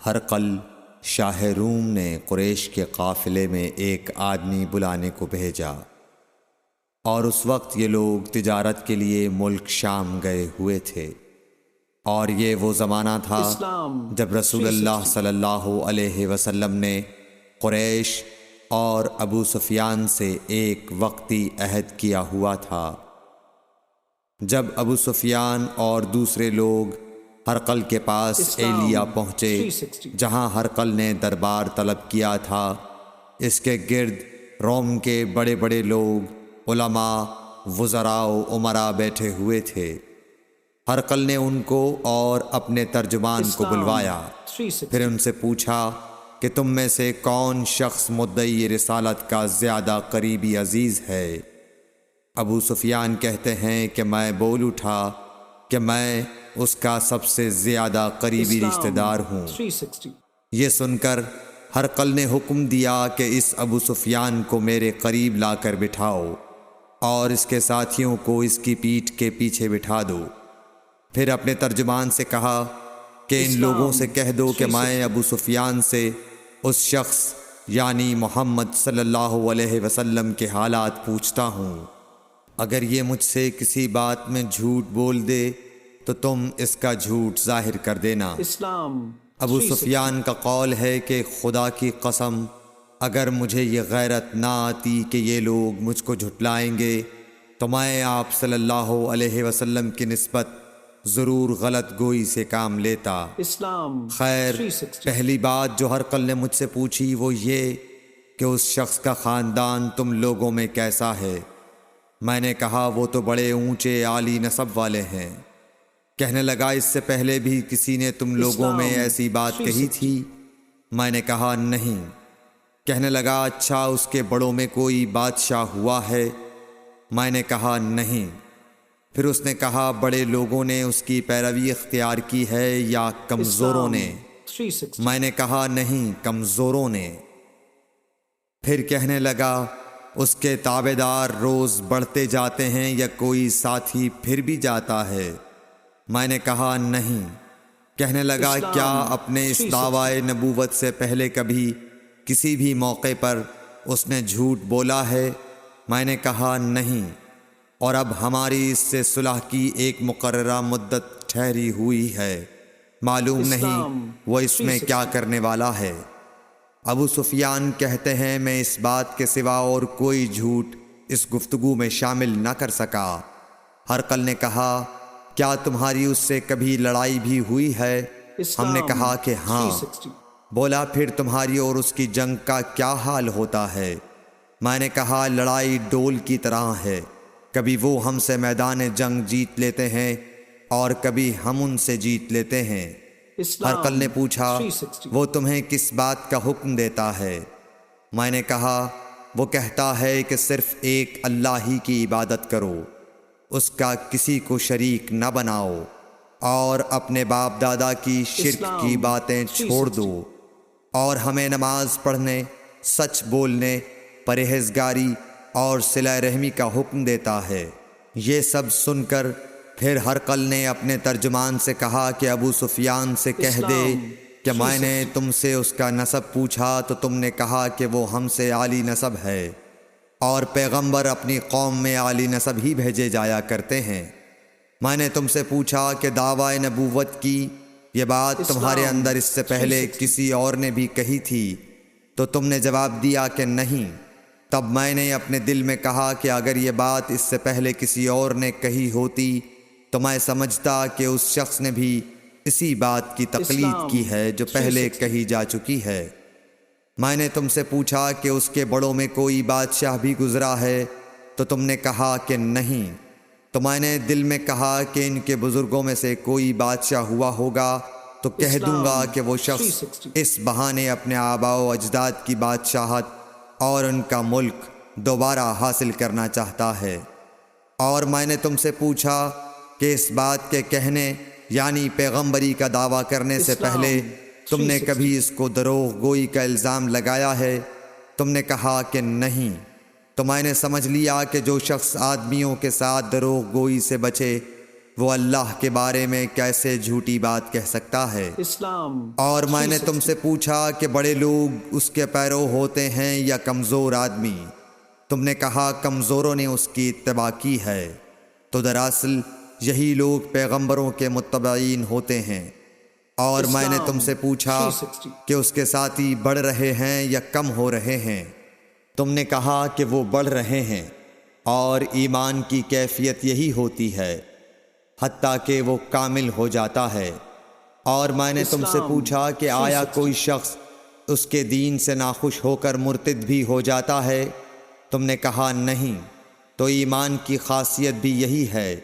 ہرقل شاہ روم نے قریش کے قافلے میں ایک آدمی بلانے کو بھیجا، اور اس وقت یہ لوگ تجارت کے لیے ملک شام گئے ہوئے تھے، اور یہ وہ زمانہ تھا جب رسول اللہ صلی اللہ علیہ وسلم نے قریش اور ابو سفیان سے ایک وقتی عہد کیا ہوا تھا۔ جب ابو سفیان اور دوسرے لوگ ہرقل کے پاس ایلیا پہنچے، جہاں ہرقل نے دربار طلب کیا تھا، اس کے گرد روم کے بڑے بڑے لوگ، علماء، وزراء و امراء بیٹھے ہوئے تھے۔ ہرقل نے ان کو اور اپنے ترجمان کو بلوایا، پھر ان سے پوچھا کہ تم میں سے کون شخص مدعی رسالت کا زیادہ قریبی عزیز ہے؟ ابو سفیان کہتے ہیں کہ میں بول اٹھا کہ میں اس کا سب سے زیادہ قریبی رشتہ دار ہوں۔ یہ سن کر ہرقل نے حکم دیا کہ اس ابو سفیان کو میرے قریب لا کر بٹھاؤ اور اس کے ساتھیوں کو اس کی پیٹھ کے پیچھے بٹھا دو۔ پھر اپنے ترجمان سے کہا کہ ان لوگوں سے کہہ دو کہ میں ابو سفیان سے اس شخص یعنی محمد صلی اللہ علیہ وسلم کے حالات پوچھتا ہوں، اگر یہ مجھ سے کسی بات میں جھوٹ بول دے تو تم اس کا جھوٹ ظاہر کر دینا۔ ابو سفیان کا قول ہے کہ خدا کی قسم اگر مجھے یہ غیرت نہ آتی کہ یہ لوگ مجھ کو جھٹلائیں گے تو میں آپ صلی اللہ علیہ وسلم کی نسبت ضرور غلط گوئی سے کام لیتا۔ خیر، پہلی بات جو ہرقل نے مجھ سے پوچھی وہ یہ کہ اس شخص کا خاندان تم لوگوں میں کیسا ہے؟ میں نے کہا وہ تو بڑے اونچے عالی نسب والے ہیں۔ کہنے لگا اس سے پہلے بھی کسی نے تم لوگوں میں ایسی بات کہی تھی؟ میں نے کہا نہیں۔ کہنے لگا اچھا اس کے بڑوں میں کوئی بادشاہ ہوا ہے؟ میں نے کہا نہیں۔ پھر اس نے کہا بڑے لوگوں نے اس کی پیروی اختیار کی ہے یا کمزوروں نے؟ میں نے کہا نہیں، کمزوروں نے۔ پھر کہنے لگا اس کے تابعدار روز بڑھتے جاتے ہیں یا کوئی ساتھی پھر بھی جاتا ہے؟ میں نے کہا نہیں۔ کہنے لگا کیا اپنے اس دعوی نبوت سے پہلے کبھی کسی بھی موقع پر اس نے جھوٹ بولا ہے؟ میں نے کہا نہیں، اور اب ہماری اس سے صلح کی ایک مقررہ مدت ٹھہری ہوئی ہے، معلوم نہیں وہ اس میں کیا کرنے والا ہے۔ ابو سفیان کہتے ہیں میں اس بات کے سوا اور کوئی جھوٹ اس گفتگو میں شامل نہ کر سکا۔ ہرقل نے کہا کیا تمہاری اس سے کبھی لڑائی بھی ہوئی ہے؟ ہم نے کہا کہ ہاں۔ بولا پھر تمہاری اور اس کی جنگ کا کیا حال ہوتا ہے؟ میں نے کہا لڑائی ڈول کی طرح ہے، کبھی وہ ہم سے میدان جنگ جیت لیتے ہیں اور کبھی ہم ان سے جیت لیتے ہیں۔ ہرقل نے پوچھا وہ تمہیں کس بات کا حکم دیتا ہے؟ میں نے کہا وہ کہتا ہے کہ صرف ایک اللہ ہی کی عبادت کرو، اس کا کسی کو شریک نہ بناؤ، اور اپنے باپ دادا کی شرک کی باتیں چھوڑ دو، اور ہمیں نماز پڑھنے، سچ بولنے، پرہیزگاری اور صلہ رحمی کا حکم دیتا ہے۔ یہ سب سن کر پھر ہرقل نے اپنے ترجمان سے کہا کہ ابو سفیان سے کہہ دے کہ میں نے تم سے اس کا نسب پوچھا تو تم نے کہا کہ وہ ہم سے عالی نسب ہے، اور پیغمبر اپنی قوم میں عالی نسب ہی بھیجے جایا کرتے ہیں۔ میں نے تم سے پوچھا کہ دعوی نبوت کی یہ بات تمہارے اندر اس سے پہلے کسی اور نے بھی کہی تھی؟ تو تم نے جواب دیا کہ نہیں۔ تب میں نے اپنے دل میں کہا کہ اگر یہ بات اس سے پہلے کسی اور نے کہی ہوتی تو میں سمجھتا کہ اس شخص نے بھی اسی بات کی تقلید کی ہے جو پہلے کہی جا چکی ہے۔ میں نے تم سے پوچھا کہ اس کے بڑوں میں کوئی بادشاہ بھی گزرا ہے؟ تو تم نے کہا کہ نہیں۔ تو میں نے دل میں کہا کہ ان کے بزرگوں میں سے کوئی بادشاہ ہوا ہوگا تو کہہ دوں گا کہ وہ شخص اس بہانے اپنے آباء و اجداد کی بادشاہت اور ان کا ملک دوبارہ حاصل کرنا چاہتا ہے۔ اور میں نے تم سے پوچھا کہ اس بات کے کہنے یعنی پیغمبری کا دعویٰ کرنے سے پہلے تم نے کبھی اس کو دروغ گوئی کا الزام لگایا ہے؟ تم نے کہا کہ نہیں۔ تو میں نے سمجھ لیا کہ جو شخص آدمیوں کے ساتھ دروغ گوئی سے بچے وہ اللہ کے بارے میں کیسے جھوٹی بات کہہ سکتا ہے؟ اسلام اور میں نے تم سے پوچھا کہ بڑے لوگ اس کے پیرو ہوتے ہیں یا کمزور آدمی؟ تم نے کہا کمزوروں نے اس کی اتباع کی ہے۔ تو دراصل یہی لوگ پیغمبروں کے متبعین ہوتے ہیں۔ اور میں نے تم سے پوچھا کہ اس کے ساتھی بڑھ رہے ہیں یا کم ہو رہے ہیں؟ تم نے کہا کہ وہ بڑھ رہے ہیں، اور ایمان کی کیفیت یہی ہوتی ہے حتیٰ کہ وہ کامل ہو جاتا ہے۔ اور میں نے تم سے پوچھا کہ آیا کوئی شخص اس کے دین سے ناخوش ہو کر مرتد بھی ہو جاتا ہے؟ تم نے کہا نہیں۔ تو ایمان کی خاصیت بھی یہی ہے،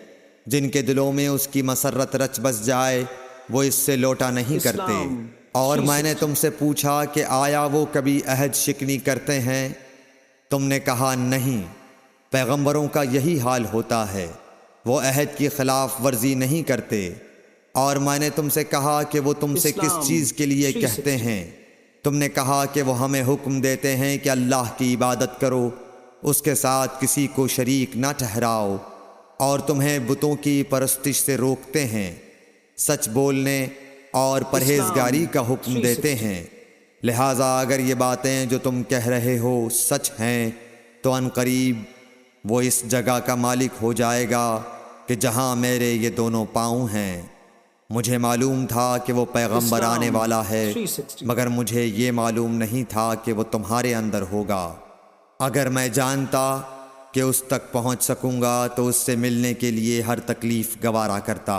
جن کے دلوں میں اس کی مسرت رچ بس جائے وہ اس سے لوٹا نہیں کرتے۔ اور میں نے تم سے پوچھا کہ آیا وہ کبھی عہد شکنی کرتے ہیں؟ تم نے کہا نہیں۔ پیغمبروں کا یہی حال ہوتا ہے، وہ عہد کی خلاف ورزی نہیں کرتے۔ اور میں نے تم سے کہا کہ وہ تم سے کس چیز کے لیے کہتے ہیں؟ تم نے کہا کہ وہ ہمیں حکم دیتے ہیں کہ اللہ کی عبادت کرو، اس کے ساتھ کسی کو شریک نہ ٹھہراؤ، اور تمہیں بتوں کی پرستش سے روکتے ہیں، سچ بولنے اور پرہیزگاری کا حکم دیتے ہیں۔ لہٰذا اگر یہ باتیں جو تم کہہ رہے ہو سچ ہیں تو ان قریب وہ اس جگہ کا مالک ہو جائے گا کہ جہاں میرے یہ دونوں پاؤں ہیں۔ مجھے معلوم تھا کہ وہ پیغمبر آنے والا ہے، مگر مجھے یہ معلوم نہیں تھا کہ وہ تمہارے اندر ہوگا۔ اگر میں جانتا کہ اس تک پہنچ سکوں گا تو اس سے ملنے کے لیے ہر تکلیف گوارا کرتا۔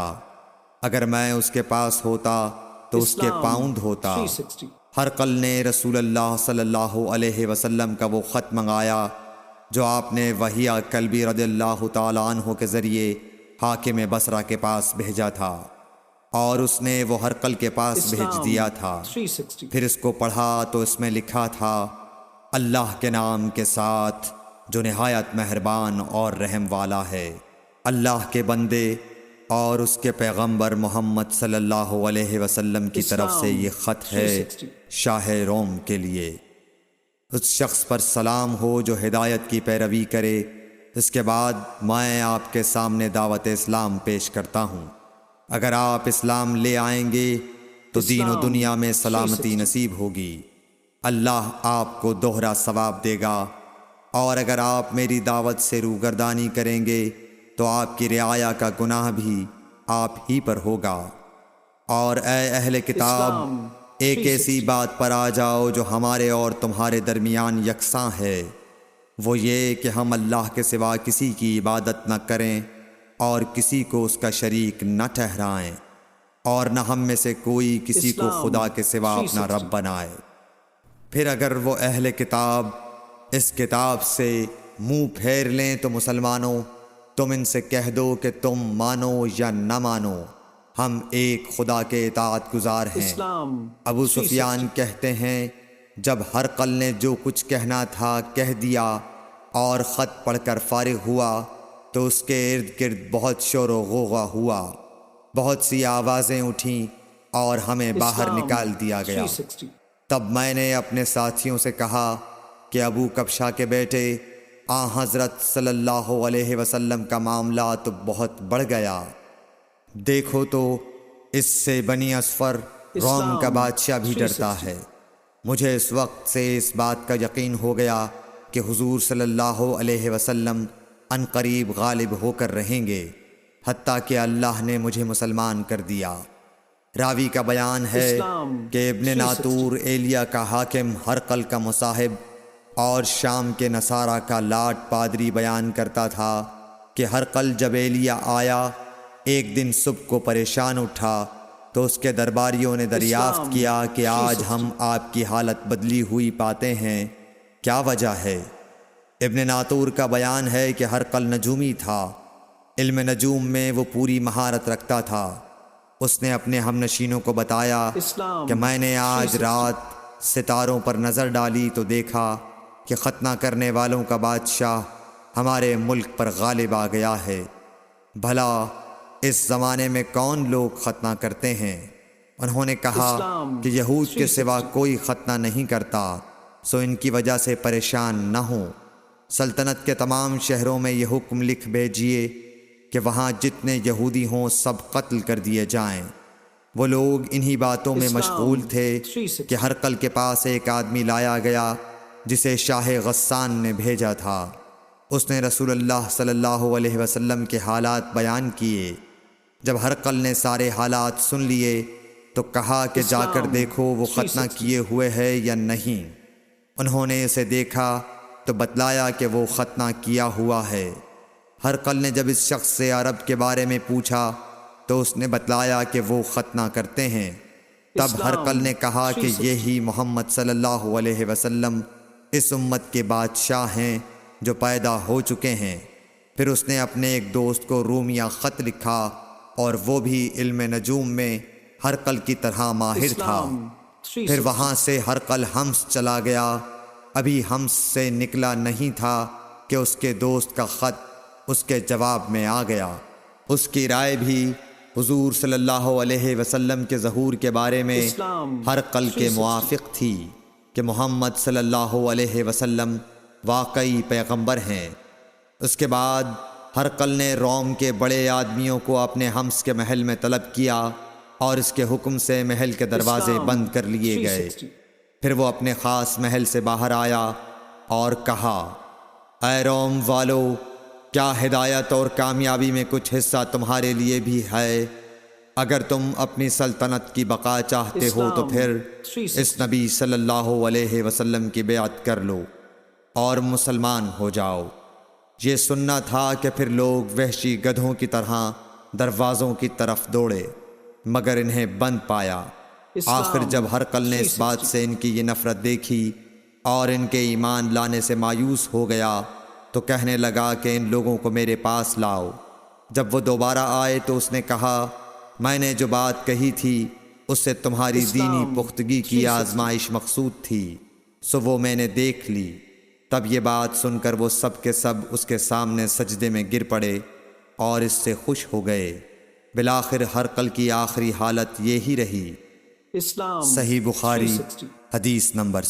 اگر میں اس کے پاس ہوتا تو اس کے پاؤں دھوتا۔ ہرقل نے رسول اللہ صلی اللہ علیہ وسلم کا وہ خط منگایا جو آپ نے وحیہ کلبی رضی اللہ تعالیٰ عنہ کے ذریعے حاکم بصرہ کے پاس بھیجا تھا، اور اس نے وہ ہرقل کے پاس بھیج دیا تھا۔ پھر اس کو پڑھا تو اس میں لکھا تھا، اللہ کے نام کے ساتھ جو نہایت مہربان اور رحم والا ہے۔ اللہ کے بندے اور اس کے پیغمبر محمد صلی اللہ علیہ وسلم کی طرف سے یہ خط ہے شاہ روم کے لیے۔ اس شخص پر سلام ہو جو ہدایت کی پیروی کرے۔ اس کے بعد میں آپ کے سامنے دعوت اسلام پیش کرتا ہوں۔ اگر آپ اسلام لے آئیں گے تو دین و دنیا میں سلامتی نصیب ہوگی، اللہ آپ کو دوہرا ثواب دے گا۔ اور اگر آپ میری دعوت سے روگردانی کریں گے تو آپ کی رعایا کا گناہ بھی آپ ہی پر ہوگا۔ اور اے اہل کتاب، ایک ایسی بات پر آ جاؤ جو ہمارے اور تمہارے درمیان یکساں ہے، وہ یہ کہ ہم اللہ کے سوا کسی کی عبادت نہ کریں اور کسی کو اس کا شریک نہ ٹھہرائیں، اور نہ ہم میں سے کوئی کسی کو خدا کے سوا اپنا رب بنائے۔ پھر اگر وہ اہل کتاب اس کتاب سے منہ پھیر لیں تو مسلمانوں، تم ان سے کہہ دو کہ تم مانو یا نہ مانو، ہم ایک خدا کے اطاعت گزار ہیں۔ ابو سفیان کہتے ہیں، جب ہرقل نے جو کچھ کہنا تھا کہہ دیا اور خط پڑھ کر فارغ ہوا تو اس کے ارد گرد بہت شور و غوغا ہوا، بہت سی آوازیں اٹھیں اور ہمیں باہر نکال دیا گیا۔ تب میں نے اپنے ساتھیوں سے کہا کہ ابو کبشہ کے بیٹے حضرت صلی اللہ علیہ وسلم کا معاملہ تو بہت بڑھ گیا۔ دیکھو تو اس سے بنی اصفر روم کا بادشاہ بھی ڈرتا ہے۔ مجھے اس وقت سے اس بات کا یقین ہو گیا کہ حضور صلی اللہ علیہ وسلم ان قریب غالب ہو کر رہیں گے، حتیٰ کہ اللہ نے مجھے مسلمان کر دیا۔ راوی کا بیان ہے کہ ابن ناطور ایلیا کا حاکم ہرقل کا مصاحب اور شام کے نصارہ کا لاٹ پادری بیان کرتا تھا کہ ہرقل جب ایلیا آیا ایک دن صبح کو پریشان اٹھا تو اس کے درباریوں نے دریافت کیا کہ آج ہم آپ کی حالت بدلی ہوئی پاتے ہیں، کیا وجہ ہے؟ ابن ناطور کا بیان ہے کہ ہرقل نجومی تھا، علم نجوم میں وہ پوری مہارت رکھتا تھا۔ اس نے اپنے ہم نشینوں کو بتایا کہ میں نے آج رات ستاروں پر نظر ڈالی تو دیکھا کہ ختنہ کرنے والوں کا بادشاہ ہمارے ملک پر غالب آ گیا ہے۔ بھلا اس زمانے میں کون لوگ ختنہ کرتے ہیں؟ انہوں نے کہا کہ یہود کے سوا کوئی ختنہ نہیں کرتا، سو ان کی وجہ سے پریشان نہ ہوں۔ سلطنت کے تمام شہروں میں یہ حکم لکھ بھیجیے کہ وہاں جتنے یہودی ہوں سب قتل کر دیے جائیں۔ وہ لوگ انہی باتوں میں مشغول تھے کہ ہرقل کے پاس ایک آدمی لایا گیا جسے شاہ غسان نے بھیجا تھا۔ اس نے رسول اللہ صلی اللہ علیہ وسلم کے حالات بیان کیے۔ جب ہرقل نے سارے حالات سن لیے تو کہا کہ جا کر دیکھو وہ ختنہ کیے ہوئے ہے یا نہیں۔ انہوں نے اسے دیکھا تو بتلایا کہ وہ ختنہ کیا ہوا ہے۔ ہرقل نے جب اس شخص سے عرب کے بارے میں پوچھا تو اس نے بتلایا کہ وہ ختنہ کرتے ہیں۔ تب ہرقل نے کہا کہ یہی محمد صلی اللہ علیہ وسلم اس امت کے بادشاہ ہیں جو پیدا ہو چکے ہیں۔ پھر اس نے اپنے ایک دوست کو رومیہ خط لکھا اور وہ بھی علم نجوم میں ہرقل کی طرح ماہر تھا۔ پھر وہاں سے ہرقل حمص چلا گیا۔ ابھی حمص سے نکلا نہیں تھا کہ اس کے دوست کا خط اس کے جواب میں آ گیا۔ اس کی رائے بھی حضور صلی اللہ علیہ وسلم کے ظہور کے بارے میں ہرقل کے موافق تھی کہ محمد صلی اللہ علیہ وسلم واقعی پیغمبر ہیں۔ اس کے بعد ہرقل نے روم کے بڑے آدمیوں کو اپنے حمص کے محل میں طلب کیا اور اس کے حکم سے محل کے دروازے بند کر لیے گئے۔ پھر وہ اپنے خاص محل سے باہر آیا اور کہا، اے روم والو، کیا ہدایت اور کامیابی میں کچھ حصہ تمہارے لیے بھی ہے؟ اگر تم اپنی سلطنت کی بقا چاہتے ہو تو پھر اس نبی صلی اللہ علیہ وسلم کی بیعت کر لو اور مسلمان ہو جاؤ۔ یہ سننا تھا کہ پھر لوگ وحشی گدھوں کی طرح دروازوں کی طرف دوڑے مگر انہیں بند پایا۔ آخر جب ہرقل نے اس بات سے ان کی یہ نفرت دیکھی اور ان کے ایمان لانے سے مایوس ہو گیا تو کہنے لگا کہ ان لوگوں کو میرے پاس لاؤ۔ جب وہ دوبارہ آئے تو اس نے کہا، میں نے جو بات کہی تھی اس سے تمہاری دینی پختگی کی آزمائش مقصود تھی، سو وہ میں نے دیکھ لی۔ تب یہ بات سن کر وہ سب کے سب اس کے سامنے سجدے میں گر پڑے اور اس سے خوش ہو گئے۔ بالآخر ہرقل کی آخری حالت یہی رہی۔ صحیح بخاری حدیث نمبر